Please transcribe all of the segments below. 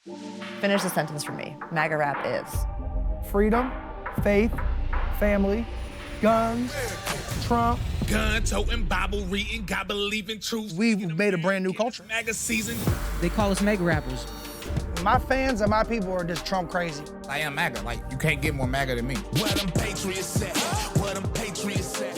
Finish the sentence for me. MAGA rap is. Freedom, faith, family, guns, Trump. Gun toting, Bible reading, God believing truth. We've made a brand new culture. MAGA season. They call us mega rappers. My fans and my people are just Trump crazy. I am MAGA. Like, you can't get more MAGA than me. Where them patriots at? Where them patriots at?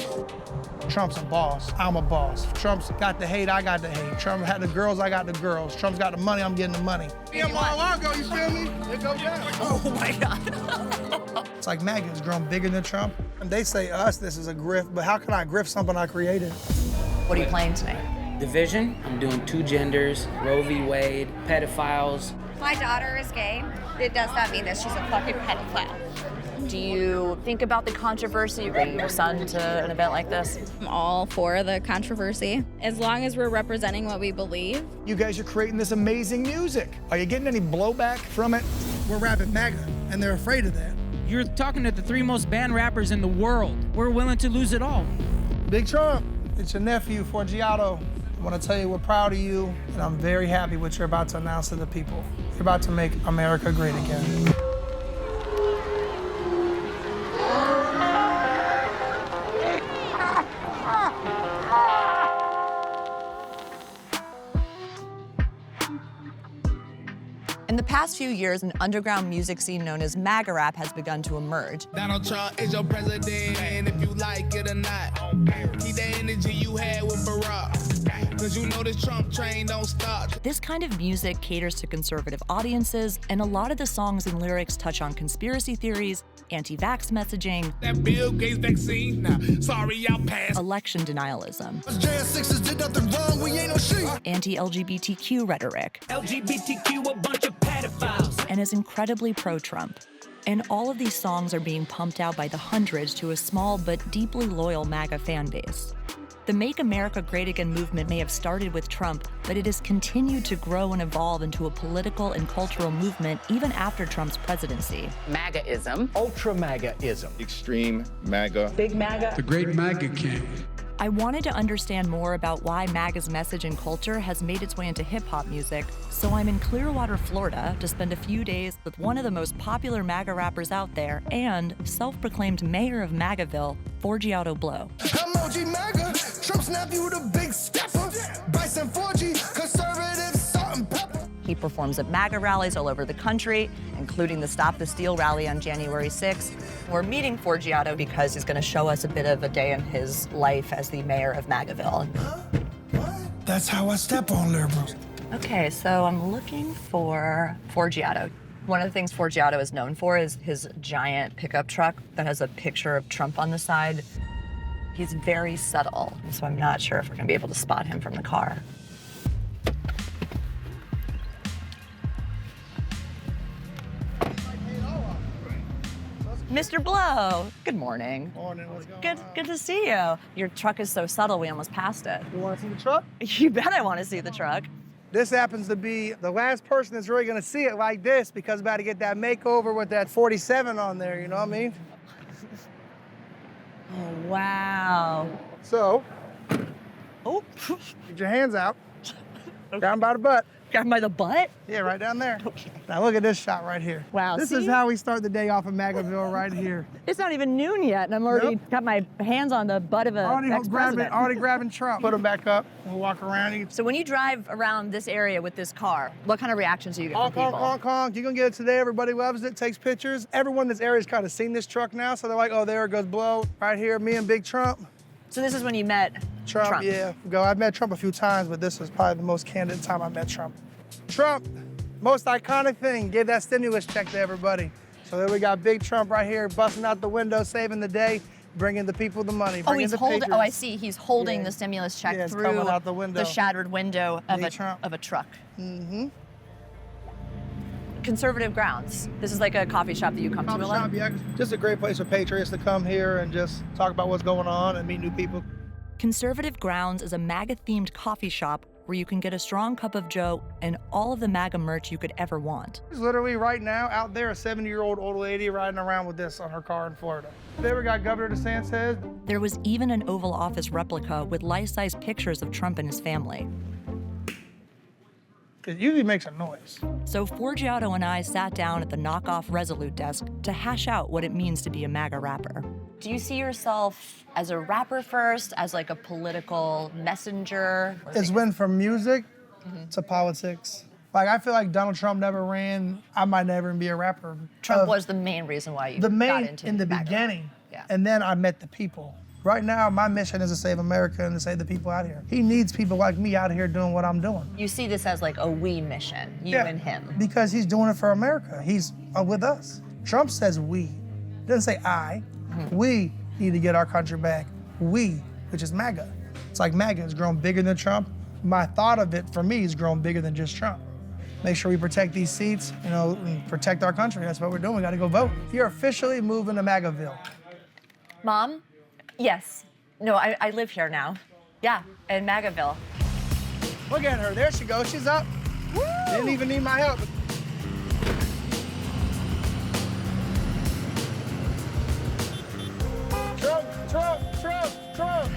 Trump's a boss, I'm a boss. Trump's got the hate, I got the hate. Trump had the girls, I got the girls. Trump's got the money, I'm getting the money. Yeah, Mar-a-Lago, you feel me? It go down. Oh my God. It's like MAGA has grown bigger than Trump. And they say us, this is a grift, but how can I grift something I created? What are you playing tonight? Division, I'm doing 2 genders, Roe v. Wade, pedophiles. My daughter is gay. It does not mean that she's a fucking pedophile. Do you think about the controversy of bringing your son to an event like this? I'm all for the controversy, as long as we're representing what we believe. You guys are creating this amazing music. Are you getting any blowback from it? We're rapping MAGA, and they're afraid of that. You're talking to the 3 most banned rappers in the world. We're willing to lose it all. Big Trump, it's your nephew, Forgiato. I want to tell you we're proud of you, and I'm very happy what you're about to announce to the people. You're about to make America great again. In the past few years, an underground music scene known as MAGA rap has begun to emerge. Donald Trump is your president, and if you like it or not, keep the energy you had with Barack. Cause you know this Trump train don't stop. This kind of music caters to conservative audiences, and a lot of the songs and lyrics touch on conspiracy theories, anti-vax messaging, That Bill Gates vaccine, nah, sorry, I'll pass. election denialism, Jan6ers did nothing wrong, we ain't no shit. anti-LGBTQ rhetoric, LGBTQ, a bunch of pedophiles. and is incredibly pro-Trump. And all of these songs are being pumped out by the hundreds to a small but deeply loyal MAGA fan base. The Make America Great Again movement may have started with Trump, but it has continued to grow and evolve into a political and cultural movement even after Trump's presidency. MAGAism. Ultra MAGAism. Extreme MAGA. Big MAGA. The great MAGA king. I wanted to understand more about why MAGA's message and culture has made its way into hip-hop music, so I'm in Clearwater, Florida to spend a few days with one of the most popular MAGA rappers out there and self-proclaimed mayor of MAGAville, Forgiato Blow. Emoji MAGA, Trump snap you with a big stepper. Bison 4G, conservative salt and pepper. He performs at MAGA rallies all over the country, including the Stop the Steal rally on January 6th. We're meeting Forgiato because he's going to show us a bit of a day in his life as the mayor of MAGAville. That's how I step on liberals. Okay, so I'm looking for Forgiato. One of the things Forgiato is known for is his giant pickup truck that has a picture of Trump on the side. He's very subtle, so I'm not sure if we're going to be able to spot him from the car. Mr. Blow, good morning. Morning, what's going Good, on? good to see you. Your truck is so subtle, we almost passed it. You want to see the truck? You bet I want to see the truck. This happens to be the last person that's really gonna see it like this because about to get that makeover with that 47 on there, you know what I mean? Oh, wow. So, Oh, get your hands out. Down by the butt. grab him by the butt? Yeah, right down there. Now look at this shot right here. Wow, This see? is how we start the day off of MAGAville right here. It's not even noon yet, and I'm already Nope. got my hands on the butt of Already ex-president. grabbing Trump. Put him back up. We'll walk around. You can So when you drive around this area with this car, what kind of reactions do you get honk, from honk, people? honk, honk. You're gonna get it today. Everybody loves it, takes pictures. Everyone in this area's kind of seen this truck now, so they're like, oh, there it goes Blow. Right here, me and Big Trump. So this is when you met Trump, yeah. I've met Trump a few times, but this was probably the most candid time I met Trump. Trump, most iconic thing, gave that stimulus check to everybody. So there we got Big Trump right here, busting out the window, saving the day, bringing the people the money, Oh, bringing he's the holding. patriots. Oh, I see. He's holding Yeah. the stimulus check Yeah, it's through coming out the window. shattered window of Big Trump. a truck. Mm-hmm. Conservative Grounds. This is like a coffee shop that you come to a lot. Yeah, just a great place for patriots to come here and just talk about what's going on and meet new people. Conservative Grounds is a MAGA-themed coffee shop where you can get a strong cup of joe and all of the MAGA merch you could ever want. There's literally right now out there a 70-year-old old lady riding around with this on her car in Florida. There we got Governor DeSantis. There was even an Oval Office replica with life-size pictures of Trump and his family. It usually makes a noise. So Forgiato and I sat down at the knockoff Resolute desk to hash out what it means to be a MAGA rapper. Do you see yourself as a rapper first, as like a political messenger? It's went from music to politics. Like, I feel like Donald Trump never ran. I might never even be a rapper. Trump was the main reason why you got into in the MAGA. beginning. Yeah. And then I met the people. Right now, my mission is to save America and to save the people out here. He needs people like me out here doing what I'm doing. You see this as like a we mission, you and him. Because he's doing it for America. He's with us. Trump says we. He doesn't say I. We need to get our country back. We, which is MAGA. It's like MAGA has grown bigger than Trump. My thought of it, for me, has grown bigger than just Trump. Make sure we protect these seats, and protect our country. That's what we're doing. We gotta go vote. You're officially moving to MAGAville. Mom? Yes. No, I live here now. Yeah, in MAGAville. Look at her. There she goes. She's up. Woo! Didn't even need my help. Trump, Trump, Trump, Trump.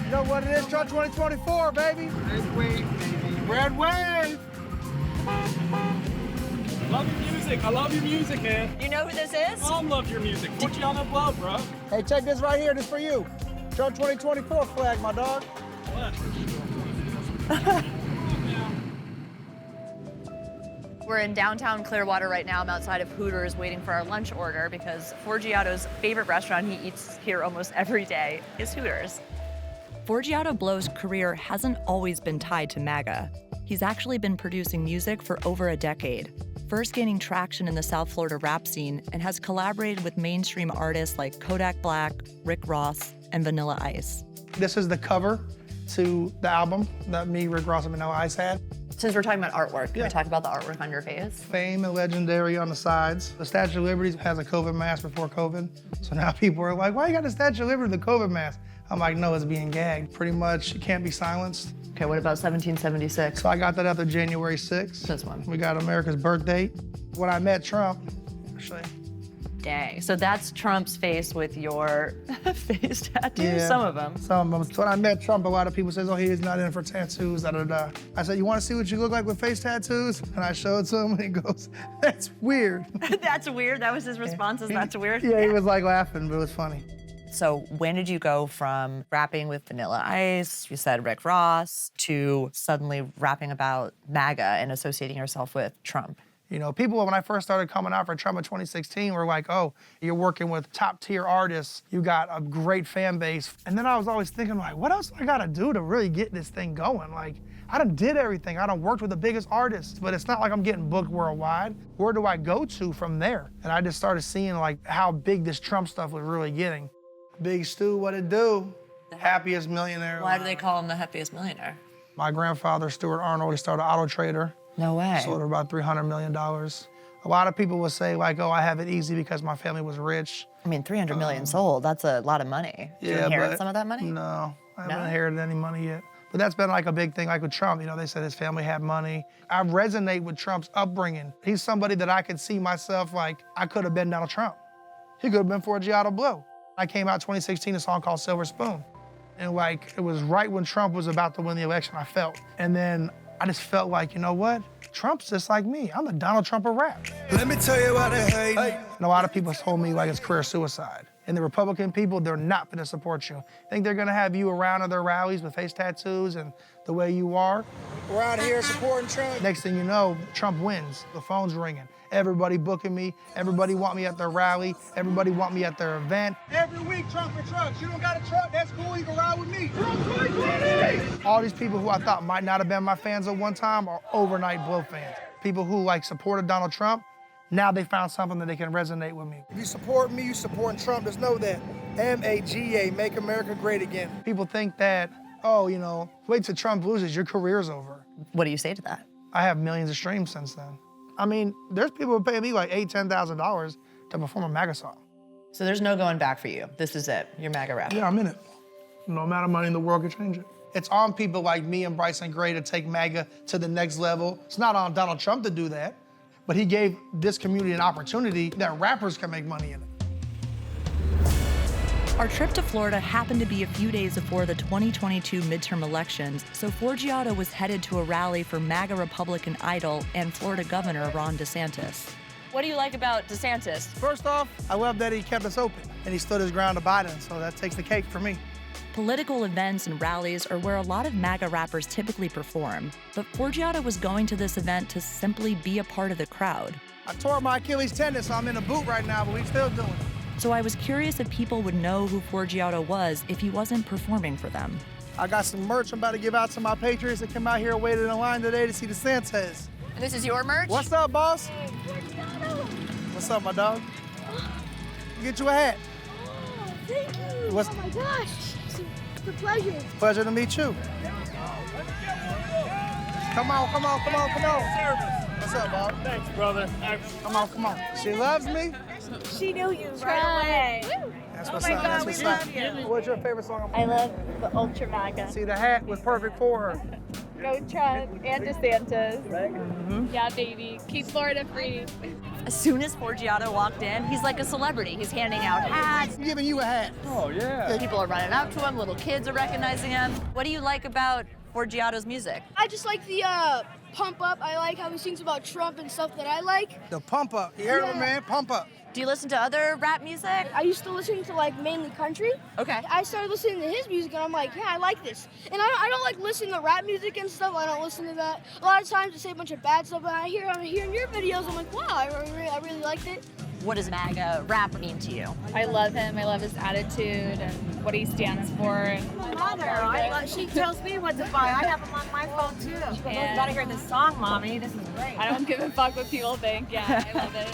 You know what it is? Trump 2024, baby. Red wave, baby. Red wave. Love your music. I love your music, man. You know who this is? I love your music. Put you on the blow, bro. Hey, check this right here. This for you. Trump 2024 flag, my dog. What? We're in downtown Clearwater right now. I'm outside of Hooters waiting for our lunch order because Forgiato's favorite restaurant he eats here almost every day is Hooters. Forgiato Blow's career hasn't always been tied to MAGA. He's actually been producing music for over a decade, first gaining traction in the South Florida rap scene, and has collaborated with mainstream artists like Kodak Black, Rick Ross, and Vanilla Ice. This is the cover to the album that me, Rick Ross, and Vanilla Ice had. Since we're talking about artwork, can we talk about the artwork on your face? Fame and legendary on the sides. The Statue of Liberty has a COVID mask before COVID. So now people are like, why you got the Statue of Liberty, the COVID mask? I'm like, no, it's being gagged. Pretty much, it can't be silenced. Okay, what about 1776? So I got that after January 6th. This one. We got America's birthday. When I met Trump, actually. Dang, so that's Trump's face with your face tattoos? Yeah. Some of them. Some of them. So when I met Trump, a lot of people says, oh, he's not in for tattoos, da da da. I said, you want to see what you look like with face tattoos? And I showed it to him, and he goes, that's weird. That's weird? That was his response, is that's weird? Yeah, he was like laughing, but it was funny. So when did you go from rapping with Vanilla Ice, you said Rick Ross, to suddenly rapping about MAGA and associating yourself with Trump? You know, people, when I first started coming out for Trump in 2016, were like, oh, you're working with top-tier artists. You got a great fan base. And then I was always thinking, like, what else do I gotta do to really get this thing going? Like, I done did everything. I done worked with the biggest artists, but it's not like I'm getting booked worldwide. Where do I go to from there? And I just started seeing, like, how big this Trump stuff was really getting. Big Stu, what it do? Happiest millionaire. Why do they call him the happiest millionaire? My grandfather, Stuart Arnold, he started Auto Trader. No way. Sold for about $300 million. A lot of people will say, like, oh, I have it easy because my family was rich. I mean, 300 million sold, that's a lot of money. Did you inherit but some of that money? No, I haven't inherited any money yet. But that's been like a big thing, like with Trump. You know, they said his family had money. I resonate with Trump's upbringing. He's somebody that I could see myself, like, I could have been Donald Trump. He could have been Forgiato Blow. I came out 2016, a song called Silver Spoon. And like, it was right when Trump was about to win the election, I felt. And then I just felt like, you know what? Trump's just like me. I'm the Donald Trump of rap. Let me tell you why they hate. And a lot of people told me like it's career suicide. And the Republican people, they're not gonna support you. Think they're gonna have you around at their rallies with face tattoos and the way you are. We're out here supporting Trump. Next thing you know, Trump wins. The phone's ringing. Everybody booking me. Everybody want me at their rally. Everybody want me at their event. Every week, Trump for trucks. You don't got a truck, that's cool, you can ride with me. Trump 2020! All these people who I thought might not have been my fans at one time are overnight Blow fans. People who like supported Donald Trump, now they found something that they can resonate with me. If you support me, you supporting Trump, just know that. MAGA, Make America Great Again. People think that, oh, you know, wait till Trump loses, your career's over. What do you say to that? I have millions of streams since then. I mean, there's people who pay me like $8,000, $10,000 to perform a MAGA song. So there's no going back for you. This is it. You're MAGA rap. Yeah, I'm in it. No amount of money in the world can change it. It's on people like me and Bryson Gray to take MAGA to the next level. It's not on Donald Trump to do that, but he gave this community an opportunity that rappers can make money in it. Our trip to Florida happened to be a few days before the 2022 midterm elections, so Forgiato was headed to a rally for MAGA Republican idol and Florida Governor Ron DeSantis. What do you like about DeSantis? First off, I love that he kept us open and he stood his ground to Biden, so that takes the cake for me. Political events and rallies are where a lot of MAGA rappers typically perform, but Forgiato was going to this event to simply be a part of the crowd. I tore my Achilles tendon, so I'm in a boot right now, but we still doing it. So I was curious if people would know who Forgiato was if he wasn't performing for them. I got some merch I'm about to give out to my Patriots that came out here and waited in line today to see DeSantis. And this is your merch? What's up, boss? What's up, my dog? Get you a hat. Oh, thank you. What's... Oh my gosh. It's a pleasure. Pleasure to meet you. Come on, come on, come on, come on. What's up, Bob? Thanks, brother. Come on, come on. She loves me. She knew you right away. That's what's up. That's what's up. What's your favorite song? I love the Ultra MAGA. See, the hat was perfect for her. Go Trump and DeSantis. Yeah, baby. Keep Florida free. As soon as Forgiato walked in, he's like a celebrity. He's handing out hats. I'm giving you a hat. Oh, yeah. People are running up to him. Little kids are recognizing him. What do you like about Forgiato's music? I just like the pump up. I like how he sings about Trump and stuff that I like. The pump up. You heard it, man? Pump up. Do you listen to other rap music? I used to listen to like mainly country. Okay. I started listening to his music and I'm like, yeah, I like this. And I don't like listening to rap music and stuff. I don't listen to that. A lot of times they say a bunch of bad stuff, but I'm hearing your videos. I'm like, wow, I really liked it. What does MAGA rap mean to you? I love him. I love his attitude and what he stands for. My mother, she tells me what to buy. I have them on my phone too. You gotta hear this song, Mommy. This is great. I don't give a fuck what people think. Yeah, I love it.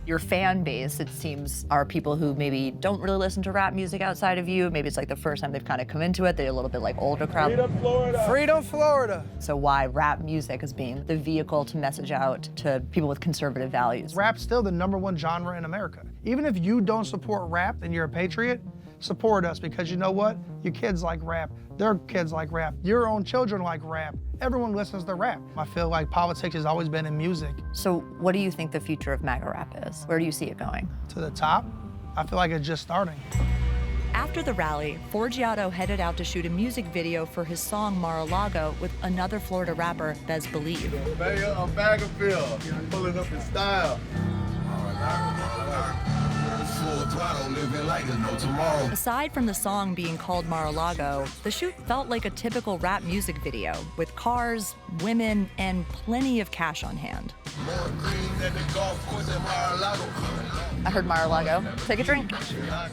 Your fan base, it seems, are people who maybe don't really listen to rap music outside of you. Maybe it's like the first time they've kind of come into it. They're a little bit like older crowd. Freedom, Florida. Freedom, Florida. So why rap music as being the vehicle to message out to people with conservative values? Rap's still the #1 genre in America. Even if you don't support rap and you're a patriot, support us because you know what? Your kids like rap. Their kids like rap. Your own children like rap. Everyone listens to rap. I feel like politics has always been in music. So what do you think the future of MAGA rap is? Where do you see it going? To the top? I feel like it's just starting. After the rally, Forgiato headed out to shoot a music video for his song Mar-a-Lago with another Florida rapper, Bez Believe. Mayor of Baggerville, pulling up in style. Aside from the song being called Mar-a-Lago, the shoot felt like a typical rap music video with cars, women, and plenty of cash on hand. I heard Mar-a-Lago. Take a drink.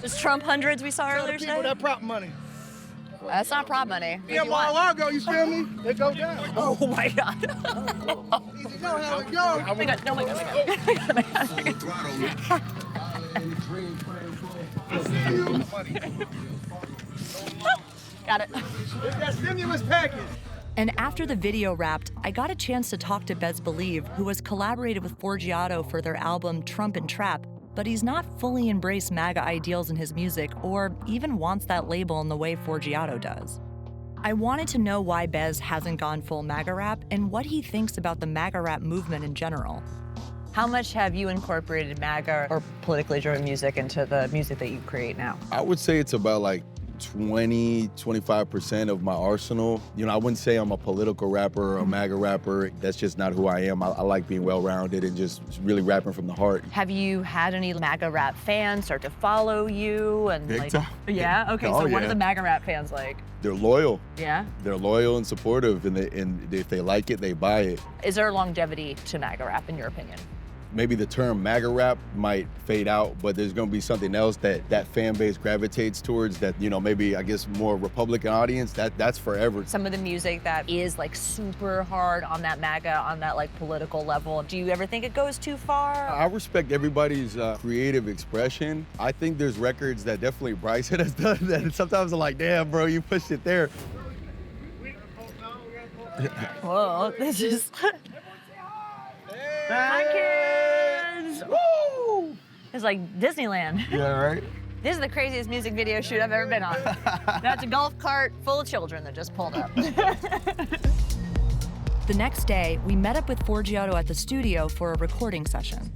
There's Trump hundreds we saw earlier today. People that prop money. That's not prop money. Yeah, Mar-a-Lago, you feel me? It go down. Oh my God. You know how it goes. Oh my God, no, my God, my God. Got it. It's that stimulus package. And after the video wrapped, I got a chance to talk to Bez Believe, who has collaborated with Forgiato for their album Trump and Trap, but he's not fully embraced MAGA ideals in his music or even wants that label in the way Forgiato does. I wanted to know why Bez hasn't gone full MAGA rap and what he thinks about the MAGA rap movement in general. How much have you incorporated MAGA or politically driven music into the music that you create now? I would say it's about like 20-25% of my arsenal. You know, I wouldn't say I'm a political rapper or a MAGA rapper. That's just not who I am. I like being well-rounded and just really rapping from the heart. Have you had any MAGA rap fans start to follow you? And Big time. Yeah? Okay, Oh, so what yeah. are the MAGA rap fans like? They're loyal. Yeah? They're loyal and supportive, and if they like it, they buy it. Is there longevity to MAGA rap, in your opinion? Maybe the term MAGA rap might fade out, but there's gonna be something else that fan base gravitates towards that, you know, maybe, I guess, more Republican audience, that's forever. Some of the music that is like super hard on that MAGA, on that like political level, do you ever think it goes too far? I respect everybody's creative expression. I think there's records that definitely Bryson has done that sometimes I'm like, damn, bro, you pushed it there. Whoa, this is... Hi, kids! Woo! It's like Disneyland. Yeah, right? This is the craziest music video shoot I've ever been on. That's a golf cart full of children that just pulled up. The next day, we met up with Forgiato at the studio for a recording session.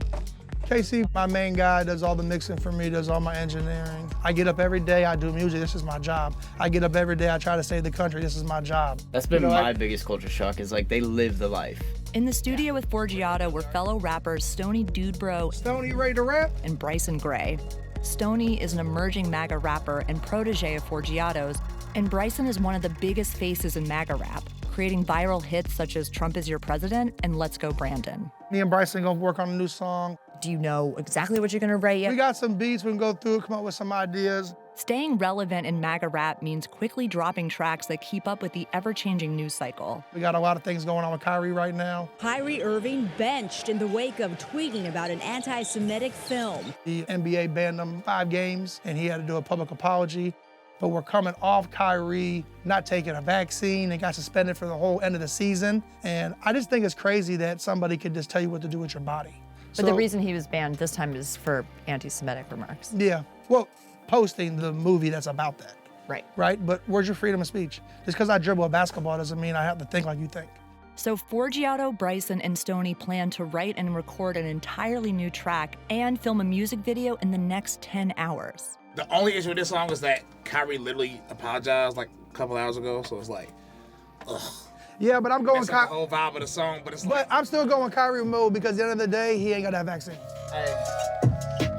Casey, my main guy, does all the mixing for me, does all my engineering. I get up every day, I do music, this is my job. I get up every day, I try to save the country, this is my job. That's been my biggest culture shock, is like they live the life. In the studio with Forgiato were fellow rappers Stoney Dude Bro, Stoney ready to rap, and Bryson Gray. Stoney is an emerging MAGA rapper and protege of Forgiato's, and Bryson is one of the biggest faces in MAGA rap, creating viral hits such as Trump is Your President and Let's Go Brandon. Me and Bryson gonna work on a new song. Do you know exactly what you're gonna write yet? We got some beats, we can go through, come up with some ideas. Staying relevant in MAGA rap means quickly dropping tracks that keep up with the ever-changing news cycle. We got a lot of things going on with Kyrie right now. Kyrie Irving benched in the wake of tweeting about an anti-Semitic film. The NBA banned him 5 games, and he had to do a public apology. But we're coming off Kyrie not taking a vaccine and got suspended for the whole end of the season. And I just think it's crazy that somebody could just tell you what to do with your body. But the reason he was banned this time is for anti-Semitic remarks. Yeah, well, posting the movie that's about that. Right. Right, but where's your freedom of speech? Just because I dribble a basketball doesn't mean I have to think like you think. So Forgiato, Bryson, and Stoney plan to write and record an entirely new track and film a music video in the next 10 hours. The only issue with this song is that Kyrie literally apologized like a couple hours ago, so it's like, ugh. Yeah, but I'm going Kyrie. The whole vibe of the song, but it's like. But I'm still going Kyrie mode because at the end of the day, he ain't got that vaccine. Hey,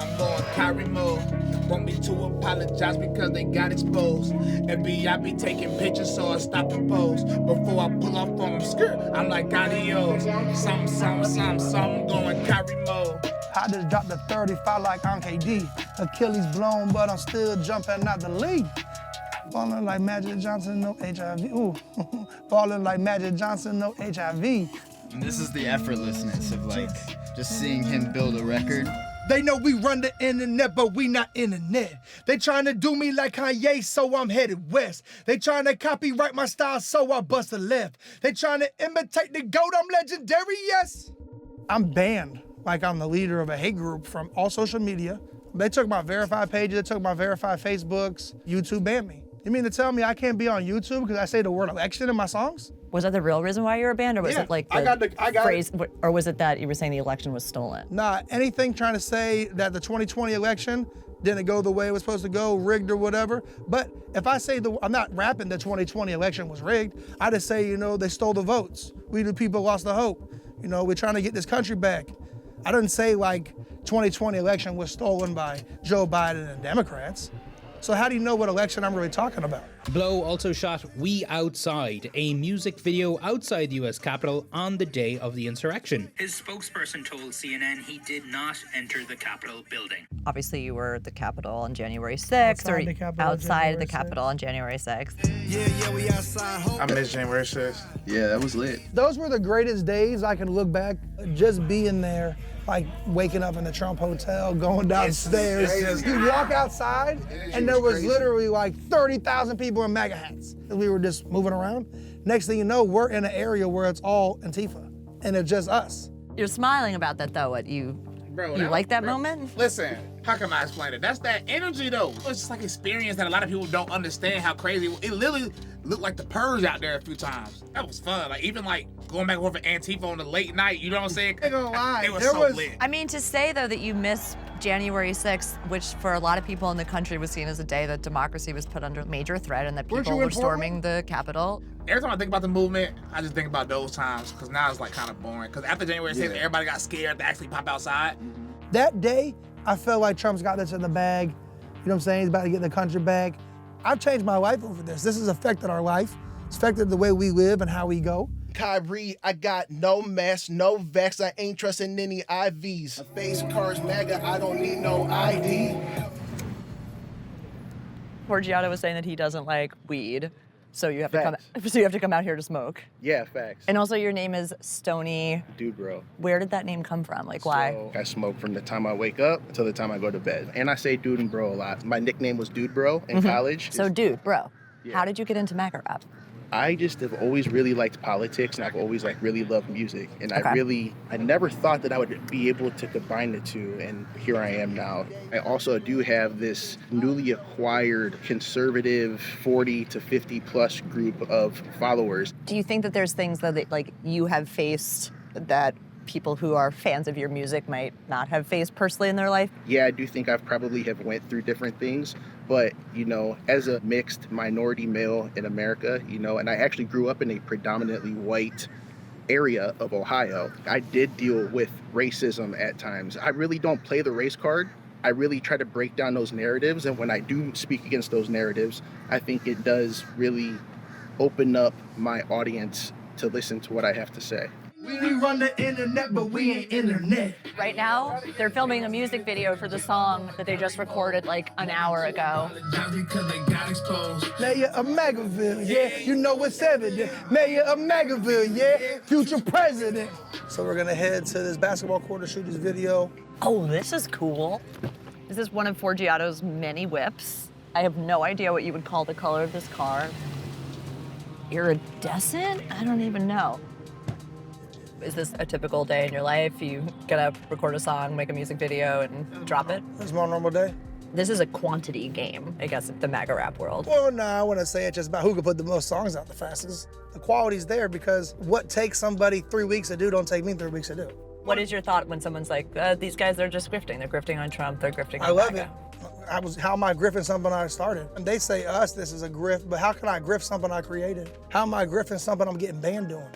I'm going Kyrie mode. Want me to apologize because they got exposed. FBI be taking pictures, so I stop and pose. Before I pull off on them skirt, I'm like adios. Something, going Kyrie mode. I just dropped the 35 like on KD. Achilles blown, but I'm still jumping out the league. Falling like Magic Johnson, no HIV. Ooh, falling like Magic Johnson, no HIV. And this is the effortlessness of like just seeing him build a record. They know we run the internet, but we not internet. They trying to do me like Kanye, so I'm headed west. They trying to copyright my style, so I bust a left. They trying to imitate the GOAT, I'm legendary, yes. I'm banned, like I'm the leader of a hate group from all social media. They took my verified pages, they took my verified Facebooks. YouTube banned me. You mean to tell me I can't be on YouTube because I say the word election in my songs? Was that the real reason why you were banned, or was it like the phrase, or was it that you were saying the election was stolen? Nah, anything trying to say that the 2020 election didn't go the way it was supposed to go, rigged or whatever. But if I say I'm not rapping the 2020 election was rigged, I just say, you know, they stole the votes. We the people lost the hope. You know, we're trying to get this country back. I didn't say like 2020 election was stolen by Joe Biden and Democrats. So how do you know what election I'm really talking about? Blow also shot We Outside, a music video outside the US Capitol on the day of the insurrection. His spokesperson told CNN he did not enter the Capitol building. Obviously, you were at the Capitol on January 6th, outside the Capitol on January 6th. Yeah, we outside. I miss January 6th. Yeah, that was lit. Those were the greatest days I can look back, just being there, like waking up in the Trump Hotel, going downstairs. You walk outside, and there was literally like 30,000 people in MAGA hats. We were just moving around. Next thing you know, we're in an area where it's all Antifa, and it's just us. You're smiling about that, though. You like that moment? Listen, how can I explain it? That's that energy, though. It's just like experience that a lot of people don't understand how crazy. It literally looked like the Purge out there a few times. That was fun. Like even like going back over Antifa on the late night. You know what I'm saying? I ain't gonna lie. It was so lit. I mean, to say though that you miss January 6th, which for a lot of people in the country was seen as a day that democracy was put under major threat and that people were storming the Capitol. Every time I think about the movement, I just think about those times because now it's like kind of boring. Because after January 6th, everybody got scared to actually pop outside. That day, I felt like Trump's got this in the bag. You know what I'm saying? He's about to get the country back. I've changed my life over this. This has affected our life. It's affected the way we live and how we go. Kyrie, I got no mask, no vax, I ain't trusting any IVs. Face cards, MAGA, I don't need no ID. Forgiato was saying that he doesn't like weed, so you have to come out here to smoke. Yeah, facts. And also your name is Stoney Dude Bro. Where did that name come from? Like why? So, I smoke from the time I wake up until the time I go to bed. And I say dude and bro a lot. My nickname was Dude Bro in college. So dude, bro. Yeah. How did you get into MAGA rap? I just have always really liked politics, and I've always really loved music. And I never thought that I would be able to combine the two, and here I am now. I also do have this newly acquired conservative 40 to 50 plus group of followers. Do you think that there's things that you have faced that people who are fans of your music might not have faced personally in their life? Yeah, I do think I've probably have went through different things, but, you know, as a mixed minority male in America, you know, and I actually grew up in a predominantly white area of Ohio, I did deal with racism at times. I really don't play the race card. I really try to break down those narratives, and when I do speak against those narratives, I think it does really open up my audience to listen to what I have to say. We run the internet, but we ain't internet. Right now, they're filming a music video for the song that they just recorded like an hour ago. Mayor of Magaville, yeah, you know what's evident. Mayor of Magaville, yeah, future president. So we're gonna head to this basketball court to shoot this video. Oh, this is cool. Is this one of Forgiato's many whips? I have no idea what you would call the color of this car. Iridescent? I don't even know. Is this a typical day in your life? You get up, record a song, make a music video, and drop it? It's my normal day. This is a quantity game, I guess, in the MAGA rap world. Well, no, I wouldn't say it's just about who can put the most songs out the fastest. The quality's there because what takes somebody 3 weeks to do don't take me 3 weeks to do. What is your thought when someone's like, these guys are just grifting? They're grifting on Trump, they're grifting on I love MAGA. it. How am I grifting something I started? And they say us, this is a grift, but how can I grift something I created? How am I grifting something I'm getting banned doing?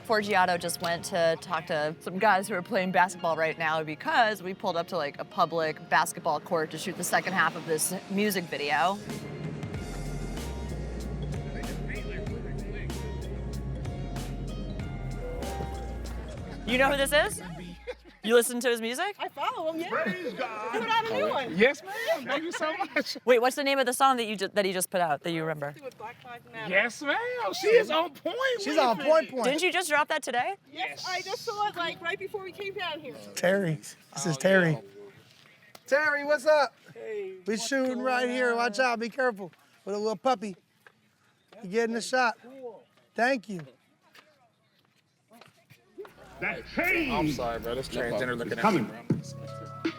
Forgiato just went to talk to some guys who are playing basketball right now because we pulled up to like a public basketball court to shoot the second half of this music video. You know who this is? You listen to his music? I follow him, yeah. Praise God. He put out a new one. Yes, ma'am. Thank you so much. Wait, what's the name of the song that he just put out that you remember? Yes, ma'am. She is on point. She's on point. Didn't you just drop that today? Yes, I just saw it like right before we came down here. Terry. This is Terry. Terry, what's up? Hey. We shooting right here. Watch out. Be careful with a little puppy. You getting the shot. Thank you. I'm sorry, bro. This transgender looking at me, bro.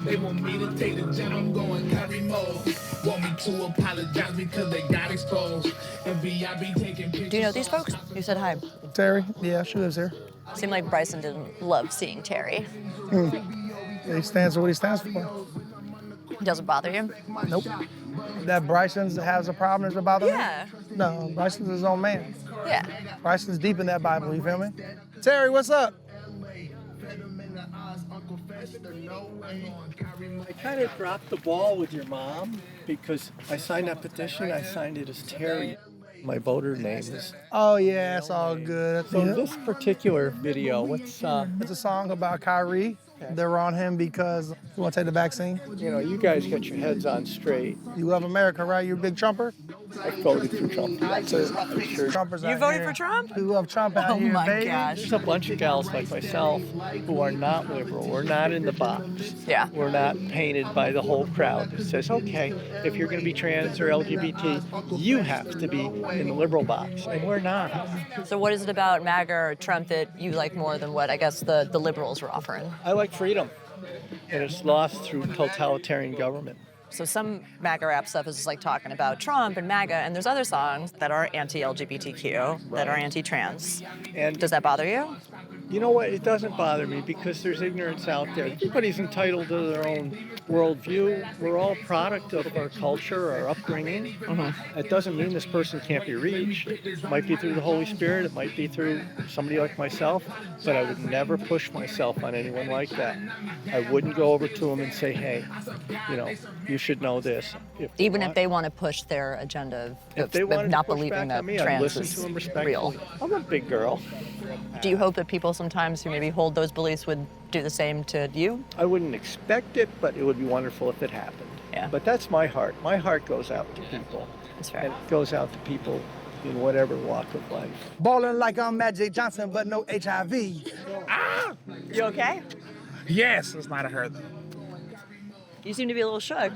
They want me to take the jet, I'm going carry mode. Want me to apologize because they got exposed. And VIP taking pictures. Do you know these folks? You said hi. Terry? Yeah, she lives here. Seemed like Bryson didn't love seeing Terry. He stands for what he stands for. Doesn't bother you? Nope. That Bryson has a problem, does it bother Yeah. me? No, Bryson's his own man. Yeah. Bryson's deep in that Bible, you feel me? Terry, what's up? I kind of dropped the ball with your mom because I signed that petition. I signed it as Terry. My voter name is. Oh yeah, it's all good. So this particular video, what's It's a song about Kyrie. They're on him because you want to take the vaccine. You know, you guys got your heads on straight. You love America, right? You're a big Trumper. I voted for Trump. So, Trumpers You out voted here. for Trump? We love Trump out Oh here, my baby. gosh. There's a bunch of gals like myself who are not liberal. We're not in the box. Yeah. We're not painted by the whole crowd that says, okay, if you're going to be trans or LGBT, you have to be in the liberal box. And we're not. So what is it about MAGA or Trump that you like more than what I guess the liberals were offering? I like freedom. And it's lost through totalitarian government. So some MAGA rap stuff is just like talking about Trump and MAGA, and there's other songs that are anti-LGBTQ, that are anti-trans. And does that bother you? You know what? It doesn't bother me because there's ignorance out there. Everybody's entitled to their own worldview. We're all product of our culture, our upbringing. It doesn't mean this person can't be reached. It might be through the Holy Spirit. It might be through somebody like myself. But I would never push myself on anyone like that. I wouldn't go over to them and say, hey, you know, you should know this. Even if they want to push their agenda If they of wanted not to push believing back that on me, I'd trans listen is to them respectfully. real. I'm a big girl. Do you hope that people sometimes who maybe hold those beliefs would do the same to you? I wouldn't expect it, but it would be wonderful if it happened. Yeah. But that's my heart. My heart goes out to people. That's fair. And it goes out to people in whatever walk of life. Balling like I'm Magic Johnson, but no HIV. You okay? Yes, it's not a her though. You seem to be a little shook.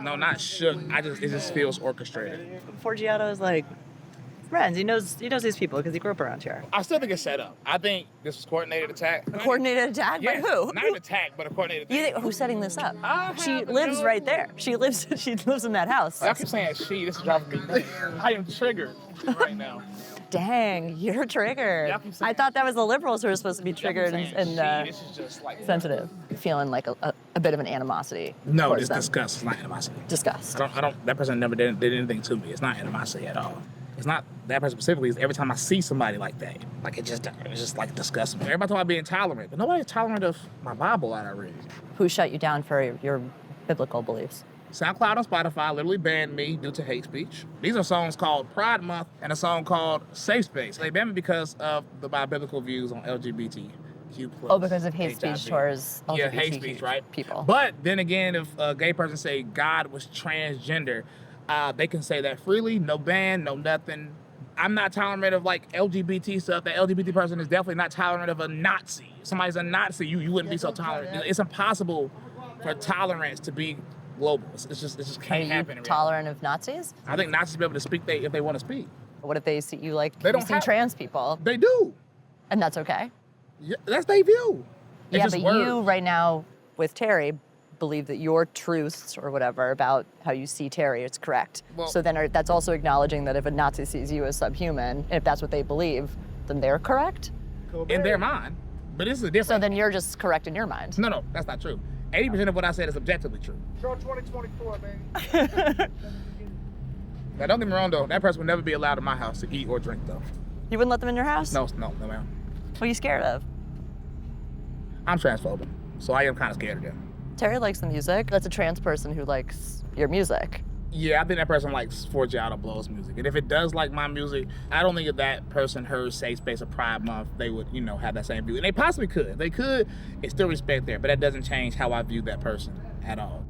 No, not shook. It just feels orchestrated. Forgiato is like friends. He knows these people because he grew up around here. I still think it's set up. I think this was coordinated attack. A coordinated attack? Yes, By who? Not an attack, but a coordinated attack. You think who's setting this up? She lives right there. She lives in that house. I keep saying she. This is driving me nuts. I am triggered right now. Dang, you're triggered. I thought that was the liberals who were supposed to be triggered and This is just like sensitive. Feeling like a bit of an animosity. No, towards it's them. disgust. It's not animosity. Disgust. I don't. That person never did anything to me. It's not animosity at all. It's not that person specifically. It's every time I see somebody like that, like it's just like disgusts me. Everybody talking about being tolerant, but nobody's tolerant of my Bible that I read. Who shut you down for your biblical beliefs? SoundCloud and Spotify literally banned me due to hate speech. These are songs called Pride Month and a song called Safe Space. They banned me because of my biblical views on LGBTQ+. Oh, because of hate speech towards LGBTQ Yeah, hate speech, right? people. But then again, if a gay person say God was transgender, they can say that freely, no ban, no nothing. I'm not tolerant of like LGBT stuff. The LGBT person is definitely not tolerant of a Nazi. If somebody's a Nazi, you wouldn't be so tolerant. It's impossible for tolerance to be global. It just can't happen. Are you tolerant of Nazis? I think Nazis be able to speak if they want to speak. What if they see you like They don't see have- trans people? They do. And that's okay? Yeah, that's their view. It's Yeah, just but words. you right now with Terry believe that your truths or whatever about how you see Terry is correct. Well- So then that's also acknowledging that if a Nazi sees you as subhuman, if that's what they believe, then they're correct? In their mind. But this is a different. So then you're just correct in your mind. No, that's not true. 80% of what I said is objectively true. Show 2024, baby. Now, don't get me wrong, though. That person would never be allowed in my house to eat or drink, though. You wouldn't let them in your house? No, ma'am. What are you scared of? I'm transphobic, so I am kind of scared of them. Terry likes the music. That's a trans person who likes your music. Yeah, I think that person likes Forgiato Blow's music. And if it does like my music, I don't think if that person heard Safe Space of Pride Month, they would, have that same view. And they possibly could. If they could, it's still respect there. But that doesn't change how I view that person at all.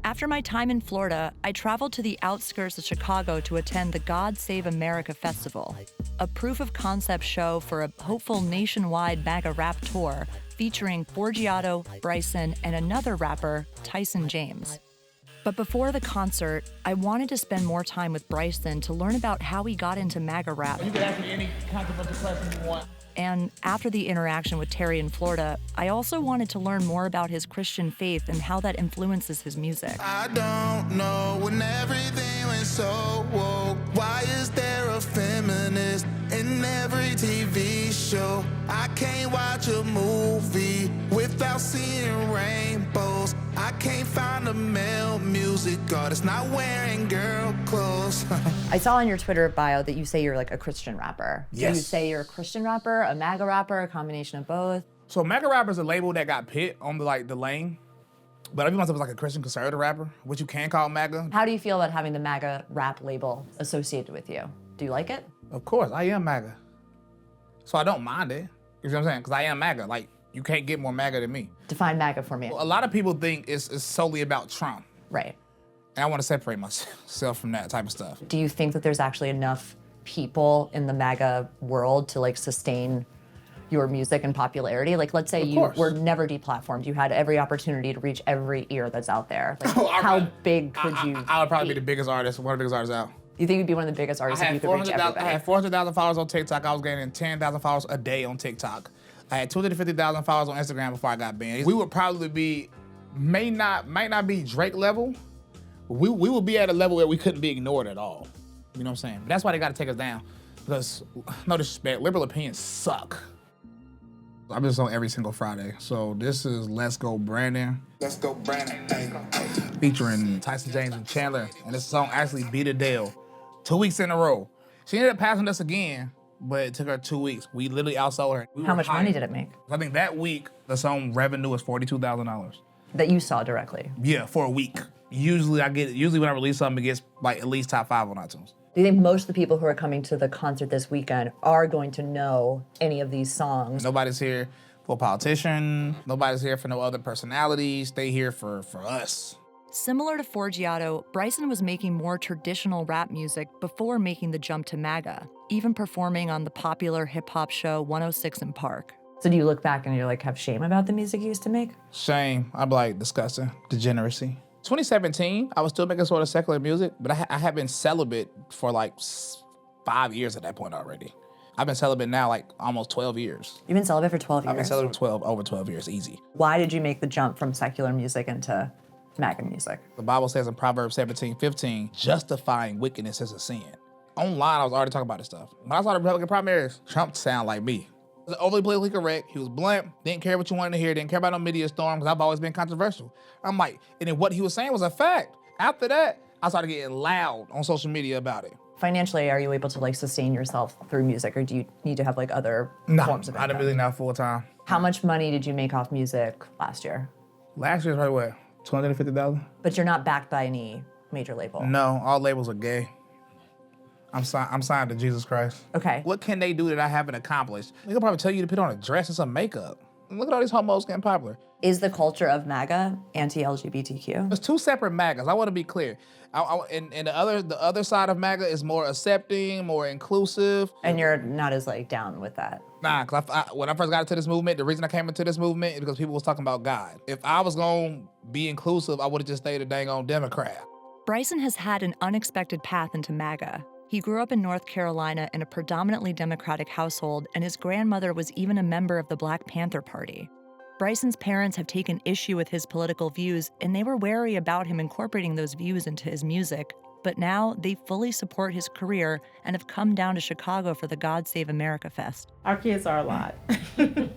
After my time in Florida, I traveled to the outskirts of Chicago to attend the God Save America Festival, a proof of concept show for a hopeful nationwide MAGA rap tour featuring Forgiato, Bryson, and another rapper, Tyson James. But before the concert, I wanted to spend more time with Bryson to learn about how he got into MAGA rap. You can ask me any controversial question you want. And after the interaction with Terry in Florida, I also wanted to learn more about his Christian faith and how that influences his music. I don't know when everything went so woke. Why is there a feminist in every TV show? I can't watch a movie without seeing rainbows. I can't find a male music artist not wearing girl clothes. I saw on your Twitter bio that you say you're like a Christian rapper. Yes. Do you say you're a Christian rapper, a MAGA rapper, a combination of both? So MAGA rapper is a label that got pit on the lane. But I view myself as like a Christian conservative rapper, which you can call MAGA. How do you feel about having the MAGA rap label associated with you? Do you like it? Of course, I am MAGA. So I don't mind it. You know what I'm saying? Because I am MAGA. Like, you can't get more MAGA than me. Define MAGA for me. A lot of people think it's solely about Trump. Right. And I want to separate myself from that type of stuff. Do you think that there's actually enough people in the MAGA world to like sustain your music and popularity? Like, let's say you were never deplatformed. You had every opportunity to reach every ear that's out there. Like, how big could you I would probably be the biggest artist, one of the biggest artists out. You think you'd be one of the biggest artists if you could reach everybody? I had 400,000 followers on TikTok. I was gaining 10,000 followers a day on TikTok. I had 250,000 followers on Instagram before I got banned. We would probably be, might not be Drake level, but we would be at a level where we couldn't be ignored at all. You know what I'm saying? That's why they got to take us down. Because, no disrespect, liberal opinions suck. I'm just on every single Friday. So this is Let's Go Brandon. Let's go, Brandon. Featuring Tyson James and Chandler. And this song actually beat Adele 2 weeks in a row. She ended up passing us again, but it took her 2 weeks. We literally outsold her. How much money did it make? I think that week, the song revenue was $42,000. That you saw directly? Yeah, for a week. Usually when I like something, it gets like at least top 5 on iTunes. Do you think most of the people who are coming to the concert this weekend are going to know any of these songs? Nobody's here for a politician. Nobody's here for no other personalities. They here for us. Similar to Forgiato, Bryson was making more traditional rap music before making the jump to MAGA, even performing on the popular hip-hop show 106 in Park. So do you look back and you're like, have shame about the music you used to make? Shame. I'm like, disgusting. Degeneracy. 2017, I was still making sort of secular music, but I had been celibate for like 5 years at that point already. I've been celibate now like almost 12 years. You've been celibate for 12 years? I've been celibate for over 12 years, easy. Why did you make the jump from secular music into MAGA music? The Bible says in Proverbs 17:15, justifying wickedness is a sin. Online, I was already talking about this stuff. When I saw the Republican primaries, Trump sounded like me. He was overly politically correct. He was blunt, didn't care what you wanted to hear, didn't care about no media storm, because I've always been controversial. I'm like, and then what he was saying was a fact. After that, I started getting loud on social media about it. Financially, are you able to like sustain yourself through music, or do you need to have like other forms of income? I didn't really know full time. How much money did you make off music last year? Last year was probably what, $250,000? But you're not backed by any major label. No, all labels are gay. I'm signed to Jesus Christ. Okay. What can they do that I haven't accomplished? They'll probably tell you to put on a dress and some makeup. Look at all these homos getting popular. Is the culture of MAGA anti-LGBTQ? There's two separate MAGAs. I want to be clear. And the other side of MAGA is more accepting, more inclusive. And you're not as like down with that? Nah, because when I first got into this movement, the reason I came into this movement is because people was talking about God. If I was going to be inclusive, I would have just stayed a dang on Democrat. Bryson has had an unexpected path into MAGA. He grew up in North Carolina in a predominantly Democratic household, and his grandmother was even a member of the Black Panther Party. Bryson's parents have taken issue with his political views, and they were wary about him incorporating those views into his music. But now they fully support his career and have come down to Chicago for the God Save America Fest. Our kids are a lot.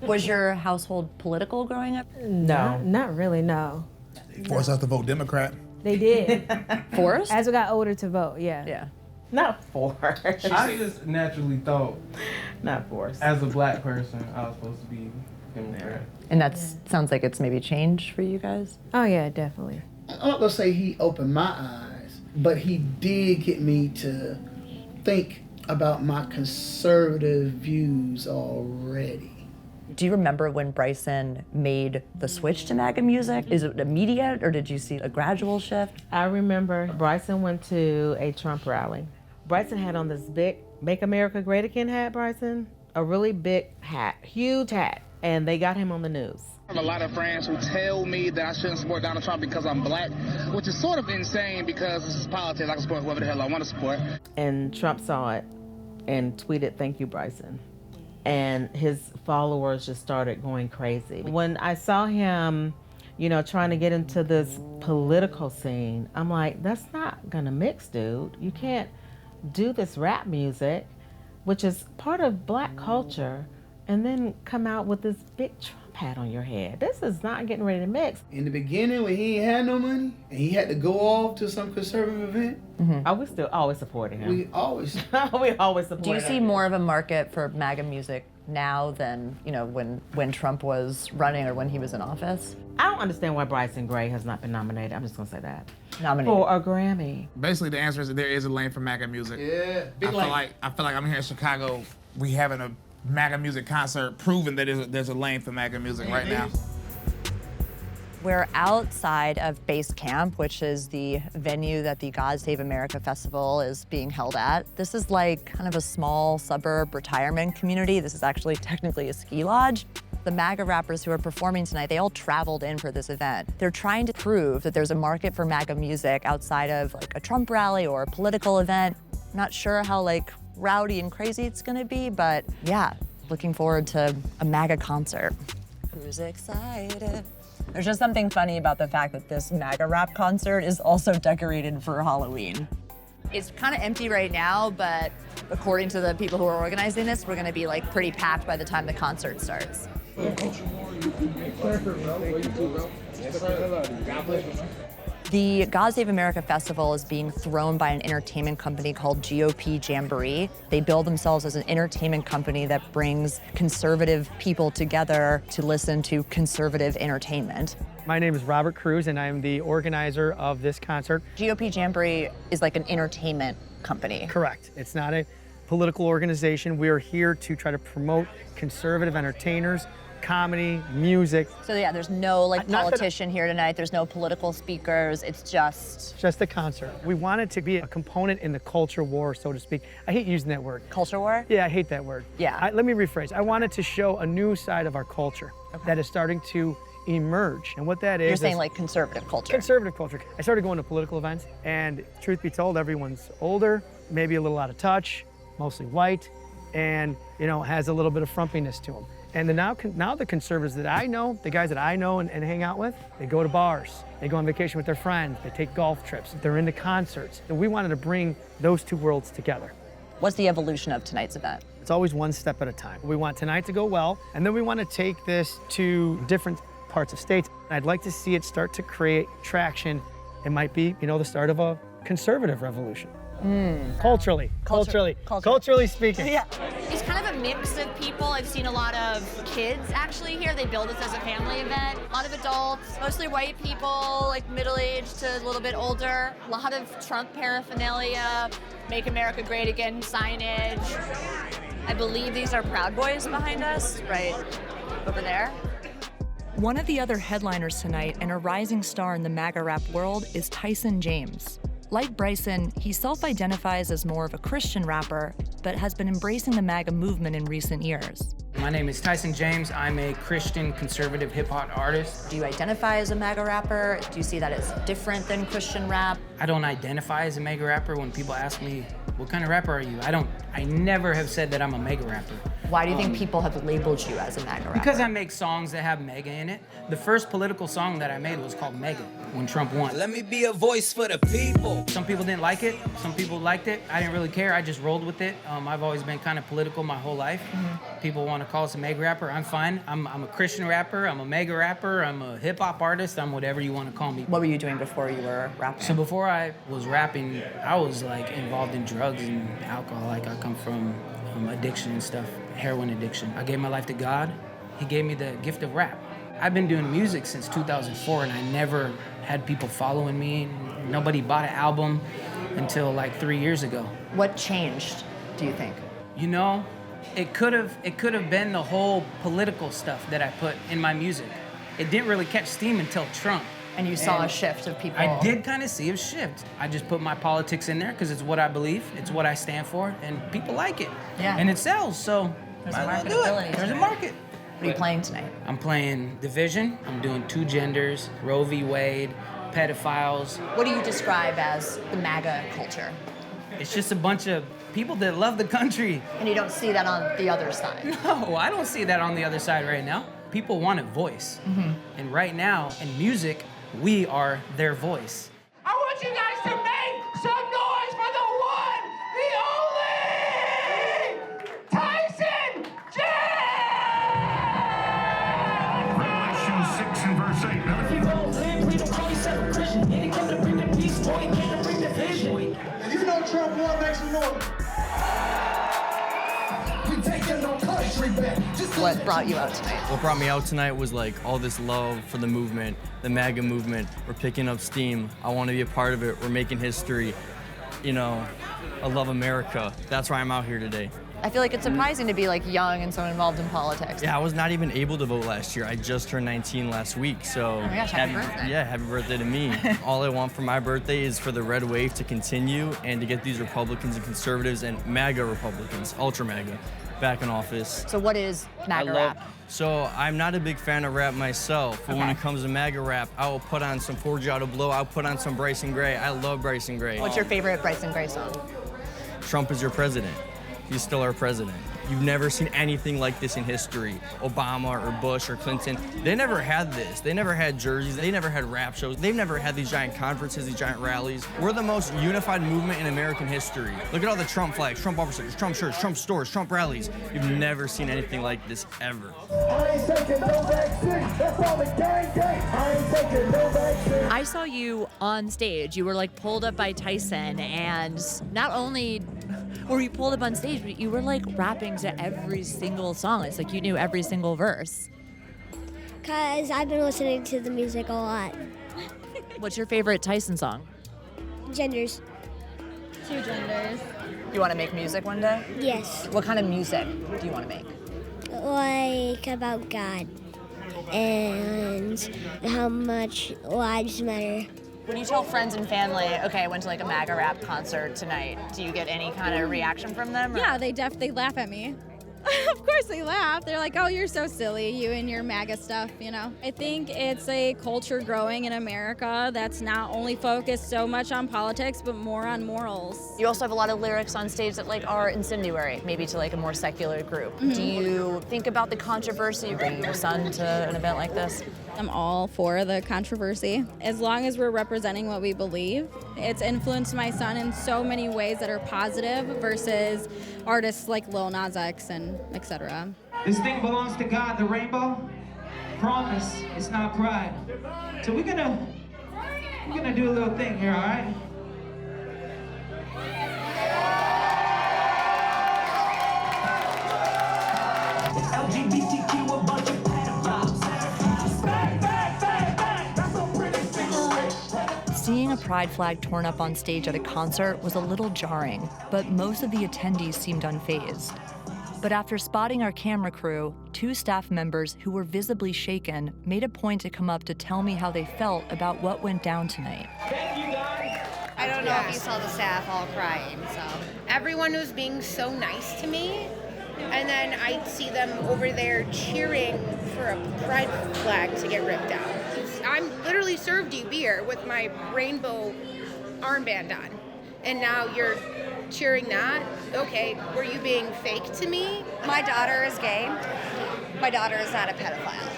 Was your household political growing up? No, not really, no. They forced us to vote Democrat. They did. Forced? As we got older to vote, yeah. Yeah. Not forced. I just naturally thought, not forced. As a black person, I was supposed to be Democrat. And that sounds like it's maybe changed for you guys? Oh yeah, definitely. I'm not gonna say he opened my eyes, but he did get me to think about my conservative views already. Do you remember when Bryson made the switch to MAGA music? Is it immediate, or did you see a gradual shift? I remember Bryson went to a Trump rally. Bryson had on this big Make America Great Again hat, Bryson. A really big hat, huge hat. And they got him on the news. I have a lot of friends who tell me that I shouldn't support Donald Trump because I'm black, which is sort of insane because this is politics. I can support whoever the hell I want to support. And Trump saw it and tweeted, "Thank you, Bryson." And his followers just started going crazy. When I saw him, trying to get into this political scene, I'm like, that's not gonna mix, dude. You can't do this rap music, which is part of black culture, and then come out with this big Trump hat on your head. This is not getting ready to mix. In the beginning, when he ain't had no money, and he had to go off to some conservative event. Oh, we still always supporting him. We always support Do you him. see more of a market for MAGA music now than, when Trump was running or when he was in office? I don't understand why Bryson Gray has not been nominated. I'm just gonna say that. Nominated. For a Grammy. Basically, the answer is that there is a lane for MAGA music. Yeah. I feel like I'm here in Chicago. We having a MAGA music concert, proving that there's a lane for MAGA music right now. We're outside of Base Camp, which is the venue that the God Save America Festival is being held at. This is like kind of a small suburb retirement community. This is actually technically a ski lodge. The MAGA rappers who are performing tonight, they all traveled in for this event. They're trying to prove that there's a market for MAGA music outside of like a Trump rally or a political event. Not sure how rowdy and crazy it's gonna be, but yeah, looking forward to a MAGA concert. Who's excited? There's just something funny about the fact that this MAGA rap concert is also decorated for Halloween. It's kind of empty right now, but according to the people who are organizing this, we're gonna be pretty packed by the time the concert starts. The God Save America Festival is being thrown by an entertainment company called GOP Jamboree. They bill themselves as an entertainment company that brings conservative people together to listen to conservative entertainment. My name is Robert Cruz, and I'm the organizer of this concert. GOP Jamboree is like an entertainment company. Correct. It's not a political organization. We are here to try to promote conservative entertainers, comedy, music. So yeah, there's no politician here tonight. There's no political speakers. It's just a concert. We want it to be a component in the culture war, so to speak. I hate using that word. Culture war? Yeah, I hate that word. Yeah. Let me rephrase. I wanted to show a new side of our culture that is starting to emerge. And what that is— You're saying like conservative culture. Conservative culture. I started going to political events, and truth be told, everyone's older, maybe a little out of touch, mostly white, and has a little bit of frumpiness to them. And now the conservatives that I know, the guys that I know and hang out with, they go to bars, they go on vacation with their friends, they take golf trips, they're into concerts. And we wanted to bring those two worlds together. What's the evolution of tonight's event? It's always one step at a time. We want tonight to go well, and then we want to take this to different parts of states. I'd like to see it start to create traction. It might be, the start of a conservative revolution. Culturally speaking. Yeah. It's kind of a mix of people. I've seen a lot of kids actually here. They build this as a family event. A lot of adults, mostly white people, like middle-aged to a little bit older. A lot of Trump paraphernalia, Make America Great Again signage. I believe these are Proud Boys behind us, right over there. One of the other headliners tonight and a rising star in the MAGA rap world is Tyson James. Like Bryson, he self-identifies as more of a Christian rapper, but has been embracing the MAGA movement in recent years. My name is Tyson James. I'm a Christian conservative hip-hop artist. Do you identify as a MAGA rapper? Do you see that it's different than Christian rap? I don't identify as a MAGA rapper. When people ask me, what kind of rapper are you? I never have said that I'm a MAGA rapper. Why do you think people have labeled you as a MAGA rapper? Because I make songs that have MAGA in it. The first political song that I made was called MAGA when Trump won. Let me be a voice for the people. Some people didn't like it. Some people liked it. I didn't really care. I just rolled with it. I've always been kind of political my whole life. People want to call us a MAGA rapper. I'm fine. I'm a Christian rapper. I'm a MAGA rapper. I'm a hip hop artist. I'm whatever you want to call me. What were you doing before you were rapping? So before I was rapping, I was like involved in drugs and alcohol. Like I come from addiction and stuff, heroin addiction. I gave my life to God. He gave me the gift of rap. I've been doing music since 2004 and I never had people following me. Nobody bought an album until like 3 years ago. What changed, do you think? It could have been the whole political stuff that I put in my music. It didn't really catch steam until Trump. And you saw a shift of people. I did kind of see a shift. I just put my politics in there because it's what I believe, it's what I stand for, and people like it. Yeah. And it sells, so there's a marketability. There's a market. What are you playing tonight? I'm playing Division. I'm doing Two Genders, Roe v. Wade, pedophiles. What do you describe as the MAGA culture? It's just a bunch of people that love the country. And you don't see that on the other side? No, I don't see that on the other side right now. People want a voice. And right now, in music, we are their voice. I want you guys to make some noise for the one, the only Tyson James! Revelation 6 and verse 8. Now, if you don't live, we don't call yourself a Christian. You didn't come to bring the peace, boy, you came to bring division. If you know Trump won, make some noise. We taking no country back. What brought you out tonight? What brought me out tonight was like all this love for the movement, the MAGA movement. We're picking up steam. I want to be a part of it. We're making history. I love America. That's why I'm out here today. I feel like it's surprising to be like young and so involved in politics. Yeah, I was not even able to vote last year. I just turned 19 last week, so. Oh my gosh, happy birthday. Yeah, happy birthday to me. All I want for my birthday is for the red wave to continue and to get these Republicans and conservatives and MAGA Republicans, ultra MAGA, back in office. So what is MAGA rap? So I'm not a big fan of rap myself, but when it comes to MAGA rap, I will put on some Forgiato Blow, I'll put on some Bryson Gray. I love Bryson Gray. What's your favorite Bryson Gray song? Trump is your president. He's still our president. You've never seen anything like this in history. Obama or Bush or Clinton, they never had this. They never had jerseys. They never had rap shows. They've never had these giant conferences, these giant rallies. We're the most unified movement in American history. Look at all the Trump flags, Trump bumper stickers, Trump shirts, Trump stores, Trump rallies. You've never seen anything like this ever. I ain't taking no vaccine. That's all the gang. I ain't taking no vaccine. I saw you on stage. You were like pulled up by Tyson, and not only were you pulled up on stage, but you were like rapping to every single song. It's like you knew every single verse. Because I've been listening to the music a lot. What's your favorite Tyson song? Genders. Two Genders. You want to make music one day? Yes. What kind of music do you want to make? Like about God and how much lives matter. When you tell friends and family, okay, I went to like a MAGA rap concert tonight, do you get any kind of reaction from them? Yeah, they laugh at me. Of course they laugh. They're like, oh, you're so silly, you and your MAGA stuff, you know. I think it's a culture growing in America that's not only focused so much on politics, but more on morals. You also have a lot of lyrics on stage that like are incendiary, maybe to like a more secular group. Do you think about the controversy of bringing your son to an event like this? I'm all for the controversy. As long as we're representing what we believe, it's influenced my son in so many ways that are positive versus artists like Lil Nas X and etc. This thing belongs to God, the rainbow. Promise, it's not pride. So we're gonna do a little thing here, all right? LGBTQ, a bunch of pedophiles. Bang, bang, bang, bang. That's a pretty cigarette. Seeing a pride flag torn up on stage at a concert was a little jarring, but most of the attendees seemed unfazed. But after spotting our camera crew, 2 staff members who were visibly shaken made a point to come up to tell me how they felt about what went down tonight. I don't know if you saw the staff all crying, so. Everyone was being so nice to me, and then I see them over there cheering for a pride flag to get ripped out. I'm literally served you beer with my rainbow armband on, and now you're cheering that? Okay, were you being fake to me? My daughter is gay. My daughter is not a pedophile.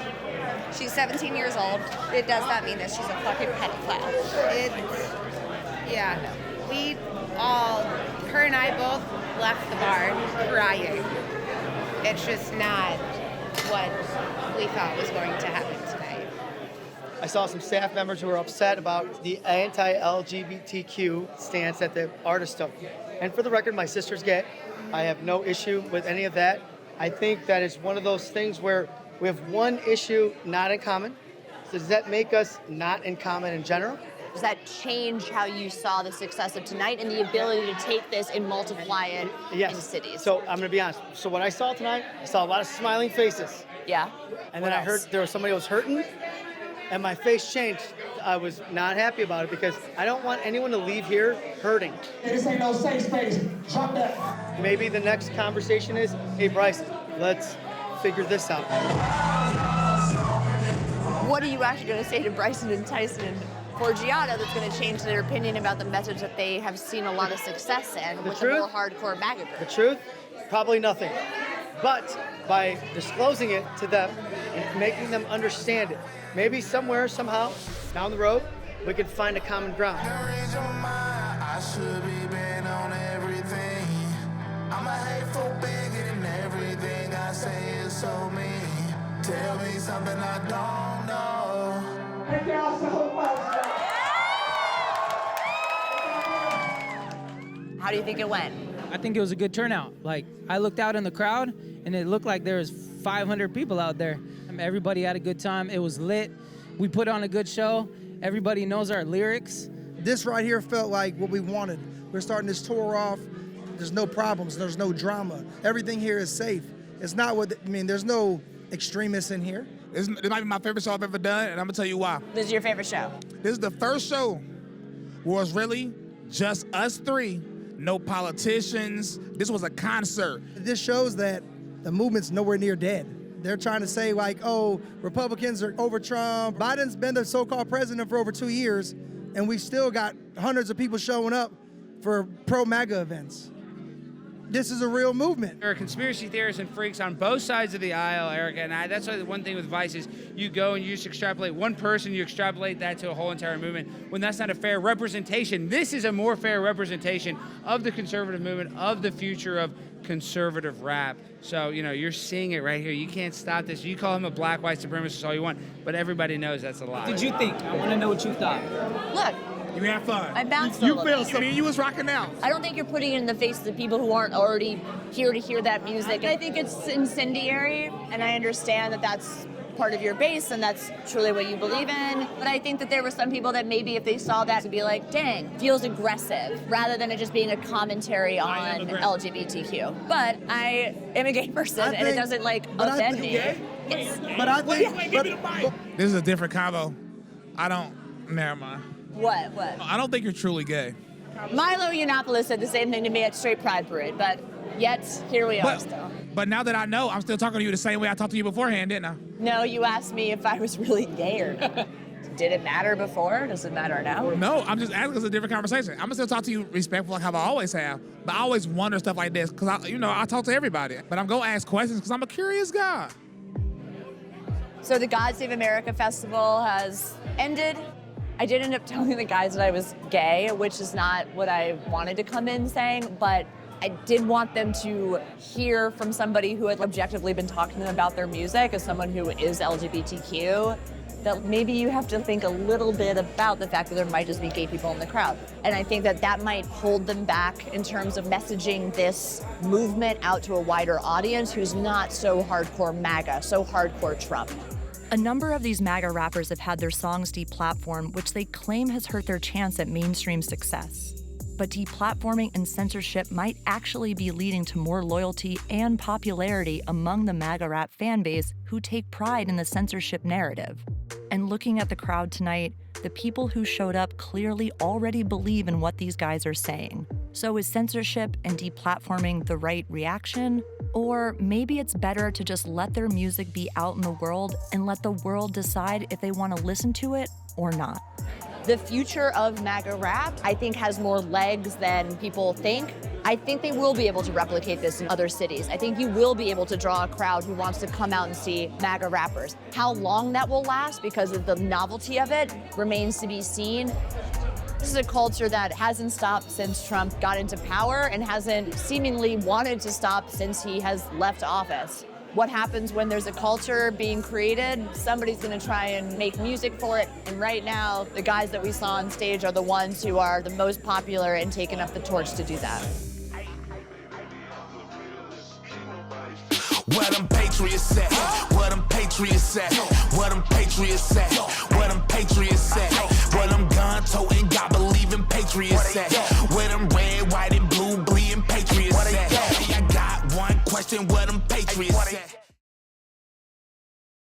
She's 17 years old. It does not mean that she's a fucking pedophile. Yeah, we all, her and I both left the bar crying. It's just not what we thought was going to happen tonight. I saw some staff members who were upset about the anti-LGBTQ stance that the artist took. And for the record, my sister's gay. I have no issue with any of that. I think that it's one of those things where we have one issue not in common. So does that make us not in common in general? Does that change how you saw the success of tonight and the ability to take this and multiply it in cities? So I'm going to be honest. So what I saw tonight, I saw a lot of smiling faces. Yeah. And then I heard there was somebody who was hurting, and my face changed. I was not happy about it because I don't want anyone to leave here hurting. This ain't no safe space. Drop that. Maybe the next conversation is, hey, Bryce, let's figure this out. What are you actually going to say to Bryson and Tyson and Forgiato that's going to change their opinion about the message that they have seen a lot of success in with the more hardcore MAGA group? The truth? Probably nothing. But by disclosing it to them and making them understand it, maybe somewhere, somehow, down the road, we can find a common ground. I should be bent on everything. I'm a hateful bigot and everything I say is so mean. Tell me something I don't know. Thank y'all so much. How do you think it went? I think it was a good turnout. Like, I looked out in the crowd, and it looked like there was 500 people out there. Everybody had a good time. It was lit. We put on a good show. Everybody knows our lyrics. This right here felt like what we wanted. We're starting this tour off. There's no problems. There's no drama. Everything here is safe. It's not what, there's no extremists in here. It might be my favorite show I've ever done, and I'm gonna tell you why. This is your favorite show? This is the first show where it's really just us three, no politicians. This was a concert. This shows that the movement's nowhere near dead. They're trying to say like, oh, Republicans are over Trump. Biden's been the so-called president for over 2 years, and we still got hundreds of people showing up for pro-MAGA events. This is a real movement. There are conspiracy theorists and freaks on both sides of the aisle, Erica, and that's why the one thing with Vice is you go and you just extrapolate one person, you extrapolate that to a whole entire movement, when that's not a fair representation. This is a more fair representation of the conservative movement, of the future of conservative rap. So, you know, you're seeing it right here. You can't stop this. You call him a black, white supremacist all you want, but everybody knows that's a lie. What did you think? I want to know what you thought. Look. You had fun. I bounced You a feel little. something. You was rocking out. I don't think you're putting it in the face of the people who aren't already here to hear that music. I think it's incendiary, and I understand that that's part of your base and that's truly what you believe in. But I think that there were some people that maybe if they saw that would be like, dang, feels aggressive, rather than it just being a commentary on LGBTQ. But I am a gay person, and it doesn't like offend me. Yes. But I think This is a different combo. Never mind. What? I don't think you're truly gay. Milo Yiannopoulos said the same thing to me at Straight Pride Parade, but Yet, here we are still. But now that I know, I'm still talking to you the same way I talked to you beforehand, didn't I? No, you asked me if I was really gay or not. Did it matter before? Does it matter now? No, I'm just asking because it's a different conversation. I'm gonna still talk to you respectful like how I always have. But I always wonder stuff like this because I talk to everybody. But I'm gonna ask questions because I'm a curious guy. So the God Save America Festival has ended. I did end up telling the guys that I was gay, which is not what I wanted to come in saying, but I did want them to hear from somebody who had objectively been talking to them about their music as someone who is LGBTQ, that maybe you have to think a little bit about the fact that there might just be gay people in the crowd. And I think that that might hold them back in terms of messaging this movement out to a wider audience who's not so hardcore MAGA, so hardcore Trump. A number of these MAGA rappers have had their songs deplatformed, which they claim has hurt their chance at mainstream success. But deplatforming and censorship might actually be leading to more loyalty and popularity among the MAGA rap fan base who take pride in the censorship narrative. And looking at the crowd tonight, the people who showed up clearly already believe in what these guys are saying. So is censorship and deplatforming the right reaction? Or maybe it's better to just let their music be out in the world and let the world decide if they want to listen to it or not. The future of MAGA rap, I think, has more legs than people think. I think they will be able to replicate this in other cities. I think you will be able to draw a crowd who wants to come out and see MAGA rappers. How long that will last because of the novelty of it remains to be seen. This is a culture that hasn't stopped since Trump got into power and hasn't seemingly wanted to stop since he has left office. What happens when there's a culture being created? Somebody's gonna try and make music for it. And right now, the guys that we saw on stage are the ones who are the most popular and taking up the torch to do that. Where them patriots at? Where them patriots at? Where them patriots at? Where them patriots at? Where them gun-toting, God-believing patriots at? Where them red, white, and blue bleeding patriots at? I got one question, where them patriots at?